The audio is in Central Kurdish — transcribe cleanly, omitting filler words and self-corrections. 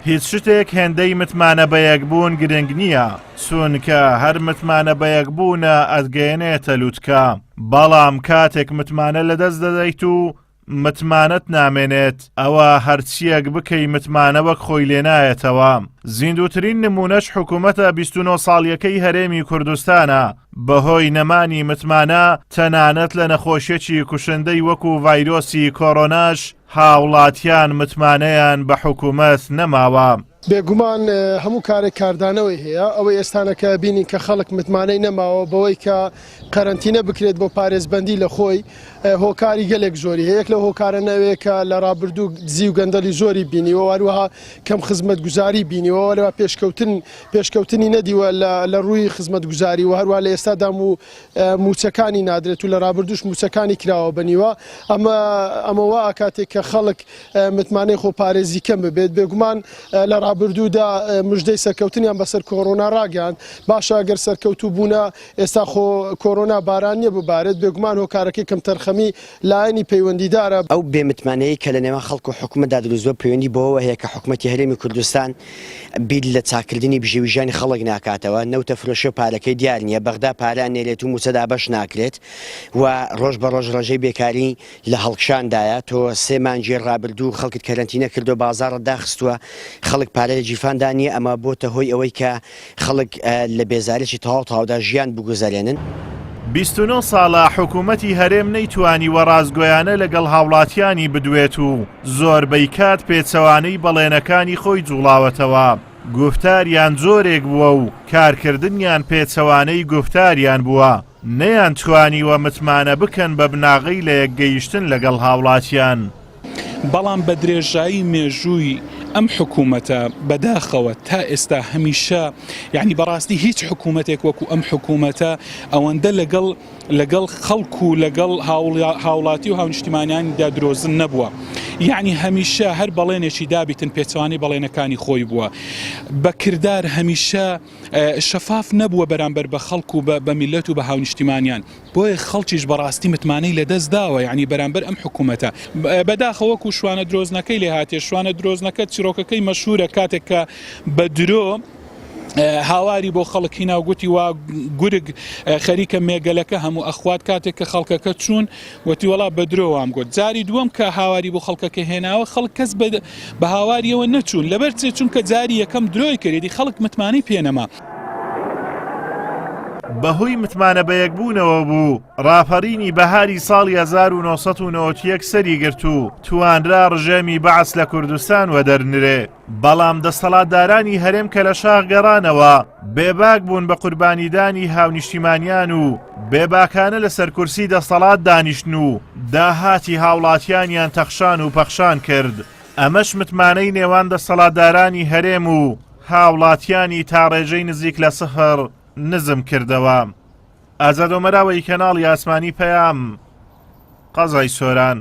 هیچ شتێک هێندەی متمانە بەیەکبوون گرنگ نییە، چونکە هەر متمانە بەیەکبوونە ئەدگەیەنێتە لووتکە، بەڵام کاتێک متمانە لەدەست دەدەیت و متمانەت نامێنێت ئەوە هەرچیەک بکەی متمانە وەک خۆی لێنایەتەوە. زیندووترین نمونەش حکوومەتە 29 ساڵیەکەی هەرێمی کوردستانە بەهۆی نەمانی متمانە تەنانەت لە نەخۆشیێکی کوشندەی وەکو ڤایرۆسی کۆڕۆناش هاوڵاتیان متمانەیان بە حکوومەت نەماوە. بێگومان هەموو کارێک کاردانەوەی هەیە ئەوەی ئێستانەکە بینین کە خەڵک متمانەی نەماوە بەوەی کە قەرەنتینە بکرێت بۆ پارێزبەندی لە خۆی هۆکاری گەلێک زۆری هەیە. یەک لە هۆکارە نەوەیە کە لە ڕابردوو دزی و گەندەلی زۆری بینیوە، هەروەها کەم خزمەت گوزاری بینیوە، وەرەوە پێشکەوتنی نەدیوە لە ڕووی خزمەت گوزاری و هەروە لە ئێستادام و موچەکانی نادرێت و لە ڕابردوش موچەکانی کراوە بنیوە. ئەمەوە کاتێک کە خەڵک متمانەی خۆ پارێزی کەم ببێت. بێگومان لە ڕابردوودا مژدەی سەرکەوتنیان بەسەر کۆڕۆنا ڕاگەاند، باشە ئەگەر سەرکەوتوو بوونە ئێستا خۆ کۆڕۆنا باران نیە ببارێت. بێگومان هۆکارەکەی کەم تەرخەمی لایەنی پەیوەندیدارە. ئەو بێمتمانەیە کە لە نێوان خەڵک و حکوومەتدا دروست بووە پەیوەندی بەوە هەیە کە حکوومەتی هەرێمی کوردستان بیر لە چاکردنی بژێویژانی خەڵک ناکاتەوە. نەوتە فرۆشە پارەکەی دیار نییە، بەغدا پاران نێرێت و موچەدا بەش ناکرێت و ڕۆژ بە ڕۆژ ڕێژەی بێکاری لە هەڵکشاندایە. تۆ سێ مانجی ڕابردوو خەڵکت کەرەنتینە کردو، بازاڕت داخستووە، خەڵک پارەی جیفاندا نییە. ئەمە بۆتە هۆی ئەوەی کە خەڵک لە بێزارێکی تەواودا ژیان بگوزارێنن. 29 ساڵە حکوومەتی هەرێم نەیتوانی وەڕازگۆیانە لەگەڵ هاوڵاتیانی بدوێت و زۆربەی کات پێچەوانەی بەڵێنەکانی خۆی جوڵاوەتەوە. گفتاریان زۆرێک بووە و کارکردنیان پێچەوانەی گفتاریان بووە، نەیان توانیوە متمانە بکەن بە بناغی لە یەکگەیشتن لەگەڵ هاوڵاتیان. بەڵام بە درێژایی مێژووی ئەم حکوومەتە بەداخەوە تا ئێستا هەمیشە یعنی بەڕاستی هیچ حکوومەتێک وەکو ئەم حکوومەتە ئەوەندە لەگەڵ خەڵک و لەگەڵ هاوڵاتی و هاونیشتیمانیانیدا درۆزن نەبووە. یعنی هەمیشە هەر بەڵێنێکی دابیتن پێچوانی بەڵێنەکانی خۆی بووە. بە کردار هەمیشە شەفاف نەبووە بەرامبەر بە خەڵک و بە میلەت و بە هاونیشتیمانیان. بۆیە خەڵکیش بەڕاستی متمانەی لەدەست داوە، یعنی بەرامبەر ئەم حکوومەتە. بەداخەوەکو شوانە درۆزنەکەی لێ هاتێ، شوانە درۆزنەکە چیرۆکەکەی مەشهورە کاتێک کە بە درۆ هاواری بۆ خەڵکی ناوگوتی وا گورگ خەریکە مێگەلەکە هەموو ئەخوات کاتێک کە خەڵکەکە چوون وتی وەڵا بە درۆوام گوت. جاری دووەم کە هاواری بۆ خەڵکەکە هێناوە خەڵک کەس بە هاواریەوە نەچوون، لەبەر چونکە جاری یەکەم درۆی کردی خەڵک متمانەی پێنەما. بەهۆی متمانە بەیەکبوونەوە بوو ڕاپەڕینی بەهاری ساڵی 1991 سەری گرت و توانرا ڕژێمی بەعەس لە کوردستان وەدەرنرێ. بەڵام دەسەڵاتدارانی هەرێم کە لە شاخ گەڕانەوە بێباک بوون بە قوربانیدانی هاونیشتیمانیان و بێباکانە لە سەرکورسی دەسەڵات دانیشتن و داهاتی هاوڵاتیانیان تەخشان و پەخشان کرد. ئەمەش متمانەی نێوان دەسەڵاتدارانی هەرێم و هاوڵاتیانی تا ڕێژەی نزیک لە سەفر نزم کردەوە. ئازاد ئۆمەراوەی کەناڵی ئاسمانی پەیام، قەزای سۆران.